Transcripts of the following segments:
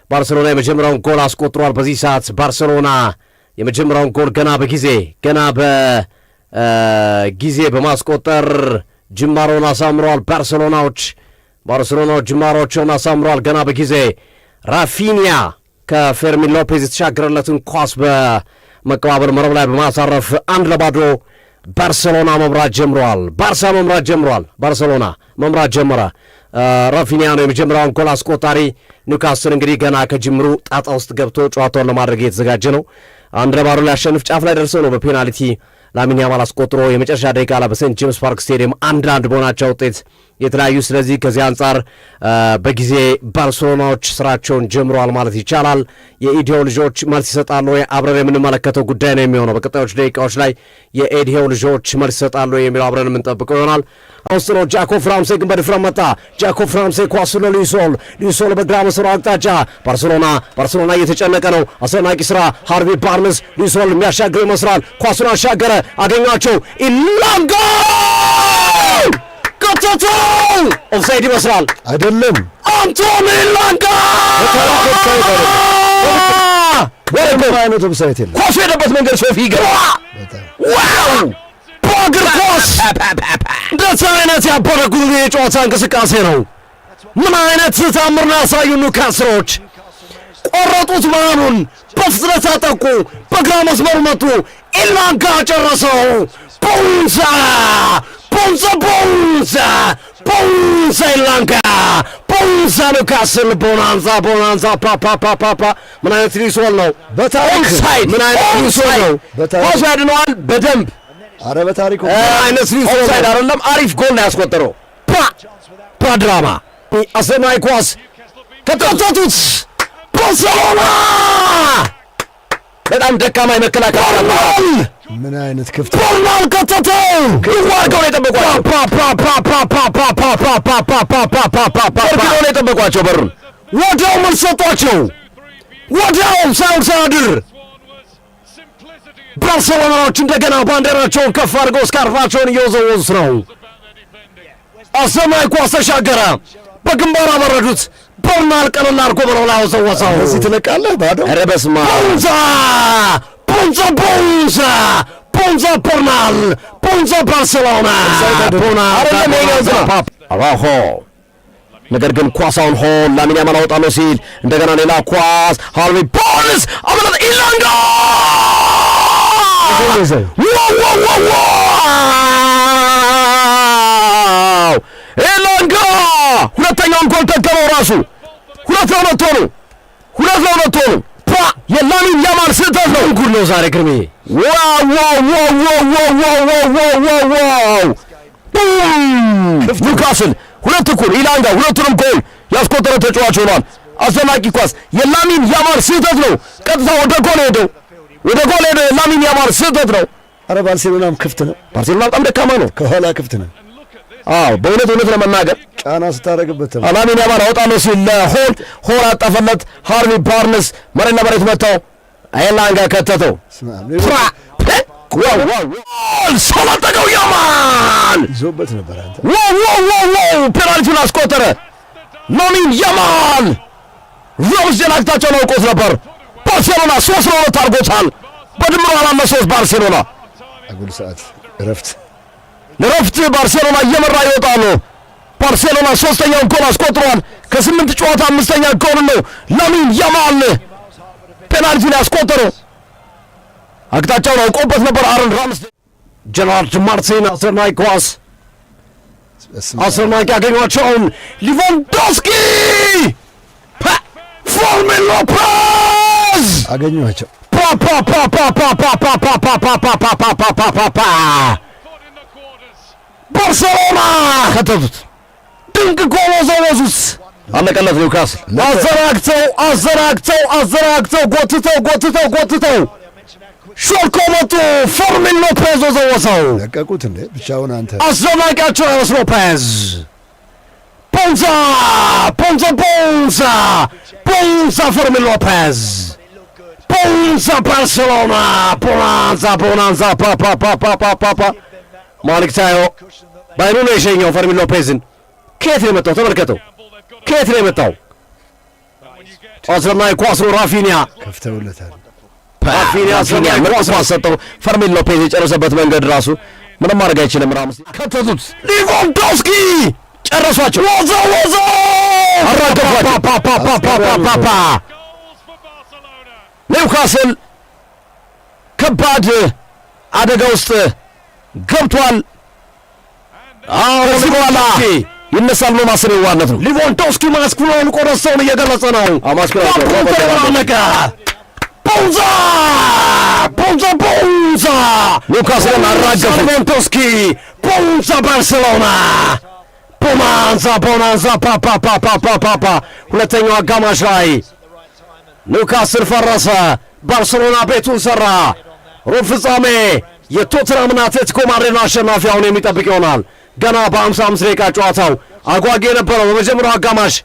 ባርሴሎና የመጀመሪያውን ጎል አስቆጥሯል። በዚህ ሰዓት ባርሴሎና የመጀመሪያውን ጎል ገና በጊዜ በማስቆጠር ጅማሮውን አሳምረዋል። ባርሴሎናዎች ጅማሮቸውን አሳምረዋል ገና በጊዜ። ራፊኒያ ከፌርሚን ሎፔዝ የተሻገረለትን ኳስ በመቀባበል መረብ ላይ በማሳረፍ 1-0 ባርሴሎና መምራት ጀምረዋል። ባርሴሎና መምራት ጀመረ። ራፊኒያ ነው የመጀመሪያውን ጎል አስቆጣሪ። ኒውካስል እንግዲህ ገና ከጅምሩ ጣጣ ውስጥ ገብቶ ጨዋታውን ለማድረግ እየተዘጋጀ ነው። 1-0 ሊያሸንፍ ጫፍ ላይ ደርሰው ነው በፔናልቲ ላሚን ያማል አስቆጥሮ የመጨረሻ ደቂቃ ላይ በሴንት ጄምስ ፓርክ ስቴዲየም 1-1 በሆናቸው ውጤት የተለያዩ። ስለዚህ ከዚህ አንጻር በጊዜ ባርሴሎናዎች ስራቸውን ጀምረዋል ማለት ይቻላል። የኢዲሄው ልጆች መልስ ይሰጣሉ ወይ? አብረን የምንመለከተው ጉዳይ ነው የሚሆነው። በቀጣዮች ደቂቃዎች ላይ የኢዲሄው ልጆች መልስ ይሰጣሉ የሚለው አብረን የምንጠብቀው ይሆናል። አውስጥ ነው ጃኮብ ፍራንሴ ግን በድፍረት መጣ። ጃኮብ ፍራንሴ ኳሱ ለሉዊሶል በግራ መስመሩ አቅጣጫ ባርሴሎና እየተጨነቀ ነው። አስደናቂ ስራ ሃርቪ ባርንስ። ሉዊሶል የሚያሻግር ይመስላል። ኳሱን አሻገረ፣ አገኛቸው። ኢላንጋ ከተቱ ኦፍሳይድ ይመስላል። አይደለም አንቶኒ ኢላንጋ ወረቀም አይነት ኦፍሳይድ የለም። ኳሱ የሄደበት መንገድ ሶፊ ገባ። ዋው በእግር ኳስ እንደዚህ አይነት ያበረጉ የጨዋታ እንቅስቃሴ ነው። ምን አይነት ታምር ያሳዩ ኒውካስሎች! ቆረጡት መሃሉን፣ በፍጥነት አጠቁ፣ በግራ መስመሩ መጡ። ኢላንጋ ጨረሰው። ቦንዛ ኢላንጋ ኒውካስል ቦናንዛ ፓፓፓፓ። ምን አይነት ሊሶል ነው! ኦፍሳይድ! ምን አይነት ሊሶል ነው! ኳሱ ያድነዋል በደንብ። አረ በታሪኩ አይነት ሊሶል ኦፍሳይድ አይደለም። አሪፍ ጎል ነው ያስቆጠረው። ፓድራማ አስደናቂ ኳስ ከተቱት። ባርሴሎና በጣም ደካማ የመከላከል ምን አይነት ክፍት ቦርናል ከተተው። ይዋርገው ነው የጠበቋቸው። በሩን ወዲያው ምን ሰጧቸው? ወዲያው ሳያድር ባርሴሎናዎች እንደገና ባንዲራቸውን ከፍ አድርገው ስካርፋቸውን እየወዘወዙት ነው። አሰማይ ኳስ ተሻገረ፣ በግንባር አበረዱት። ቦርናል ቀለል አድርጎ ብለው ላይ ወዘወዘው። እዚህ ትለቃለህ ባዶ። ኧረ በስመ አብ! ቦንዛ ቦርናል ባርሴሎና አራሆ። ነገር ግን ኳሳውን ላሚን ያማል አወጣለሁ ሲል እንደገና ሌላ ኳስ ሃርቪ ባርንስ አመለጠ። ኢላንጋ ኢላንጋ ሁለተኛውን ጎል ተገበው ራሱ። 2-2 ሆኑ። የላሚን ያማል ስህተት ነው። ጉድ ነው ዛሬ ግርሜ። ኒውካስል 2-1 ኢላንጋ ሁለቱንም ጎል ያስቆጠረ ተጫዋች ሆኗል። አስደናቂ ኳስ የላሚን ያማል ስህተት ነው። ቀጥታ ወደ ጎል ሄደው የላሚን ያማል ስህተት ነው። አረ ባርሴሎናም ክፍት ነው። ባርሴሎና በጣም ደካማ ነው። ከኋላ ክፍት ነው። በእውነት ለመናገር ጫና ስታደርግበት ላሚን ያማል አወጣለሁ ሲል ሆል አጠፈለት። ሃርቪ ባርንስ መሬት ለመሬት መታው። ኢላንጋ ከተተው። ሰለጠቀው ያማል ይዞበት ነበር። አንተ ፔናልቲውን አስቆጠረ። ላሚን ያማል ሮምስዴል አቅጣጫውን አውቆት ነበር። ባርሴሎና 3-2 አድርጎታል። በድምሩ 4-3 ባርሴሎና። አጉል ሰዓት እረፍት ባርሴሎና እየመራ ይወጣሉ። ባርሴሎና 3ኛውን ጎል አስቆጥሯል። ከ8 ጨዋታ 5ኛ ጎል ነው ላሚን ያማል ፔናልቲውን ያስቆጠረው። አቅጣጫውን አውቆበት ነበር። አረን ራምስዴል ጀራርድ ማርቲን አስደናቂ ኳስ አስደናቂ ያገኟቸውን ሊቫንዶስኪ ፌርሚን ሎፔዝ አገኘኋቸው። ባርሴሎና ከተቱት። ድንቅ ጎል ወዘወዙት። አለቀለት። ኒውካስል አዘናግተው ጎትተው ሾልኮ መጡ። ፌርሚን ሎፔዝ ወዘወዘው። ለቀቁት እንዴ ብቻውን። አንተ አስደናቂያቸው ያስ ሎፔዝ ቦንዛ ፌርሚን ሎፔዝ ባርሴሎና ቦናንዛ ማሊክ ታዮ ባይኑ ነው የሸኘው ፌርሚን ሎፔዝን። ከየት ነው የመጣው? ተመልከተው፣ ከየት ነው የመጣው? አስረናይ ኳስ ነው ራፊኒያ ከፍተውለታል። ራፊኒያ ኳስ ሰጠው። ፈርሚን ሎፔዝ የጨረሰበት መንገድ ራሱ ምንም ማድረግ አይችልም። ራምስ ከተቱት። ሊቫንዶቭስኪ ጨረሷቸው። ወዛ አራገፏቸው። ኒውካስል ከባድ አደጋ ውስጥ ገብቷል። ከዚህ በኋላ ይነሳል ነው ማሰብ ዋነት ነው። ሊቫንዶቭስኪ ማስኩሎን ቆረሰውን እየገለጸ ነው። ቦንዛ ኒውካስልን አራገፈ። ሊቫንዶቭስኪ ቦንዛ ባርሴሎና ቦናንዛ ፓፓ ሁለተኛው አጋማሽ ላይ ኒውካስል ፈረሰ። ባርሴሎና ቤቱን ሰራ። ሩብ ፍጻሜ የቶትናምና አትሌቲኮ ማድሪድ አሸናፊ አሁን የሚጠብቅ ይሆናል። ገና በ55 ደቂቃ ጨዋታው አጓጊ የነበረው በመጀመሪያው አጋማሽ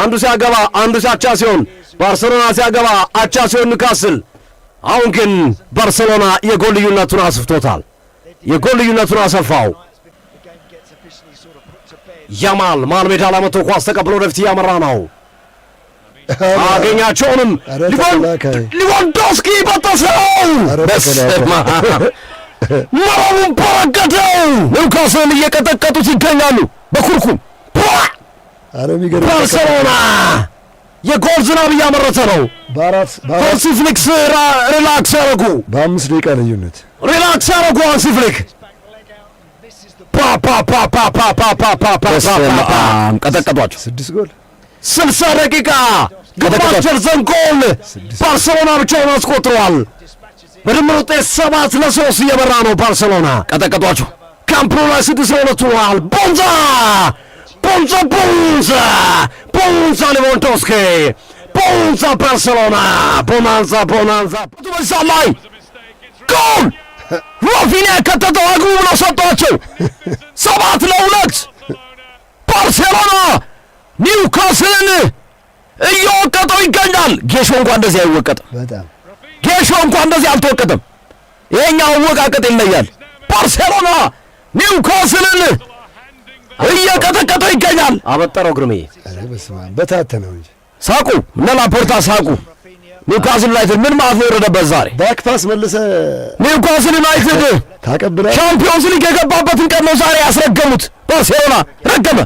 አንዱ ሲያገባ አንዱ ሲያቻ ሲሆን ባርሴሎና ሲያገባ አቻ ሲሆን ኒውካስል አሁን ግን ባርሴሎና የጎል ልዩነቱን አስፍቶታል። የጎል ልዩነቱን አሰፋው። ያማል መሃል ሜዳ ላይ መቶ ኳስ ተቀብሎ ወደፊት እያመራ ነው። አገኛቸውንም ሊቫንዶቭስኪ በጠሰው መረቡን በረገደው። ኒውካስል እየቀጠቀጡት ይገኛሉ በኩርኩም። ባርሴሎና የጎል ዝናብ እያመረተ ነው። ሃንሲ ፍሊክ ሪላክስ ያደረጉ በ5 ደቂቃ ልዩነት ሪላክስ ያደረጉ ሃንሲ ፍሊክ ቀጠቀጧቸው። 6 ጎል 60 ደቂቃ ግማሽ ደርዘን ጎል ባርሴሎና ብቻውን አስቆጥረዋል። በድምር ውጤት 7-3 እየመራ ነው ባርሴሎና። ቀጠቀጧቸው። ካምፕ ኑ ላይ 6-2 ሆኗል። ቦንዛ ሊቫንዶቭስኪ ቦንዛ ባርሴሎና ቦናንዛ በዚህ ላይ ጎል ራፊኒያ ከተተው አግቡ ብለው ሰጧቸው። 7-2 ባርሴሎና ኒውካስልን እየወቀጠው ይገኛል። ጌሾ እንኳን እንደዚህ አይወቀጥም። ጌሾ እንኳን እንደዚህ አልተወቀጠም። ይሄኛው አወቃቀጥ ይለያል። ባርሴሎና ኒውካስልን እየቀጠቀጠው ይገኛል። አበጠረው ግርሜ በታተነው እንጂ ሳቁ እነ ላፖርታ ሳቁ። ኒውካስል ዩናይትድ ምን ማለት ነው የወረደበት ዛሬ? ባክፓስ መልሰ ኒውካስል ዩናይትድ ታቀብለ ሻምፒዮንስ ሊግ የገባበትን ቀን ነው ዛሬ ያስረገሙት። ባርሴሎና ረገመ።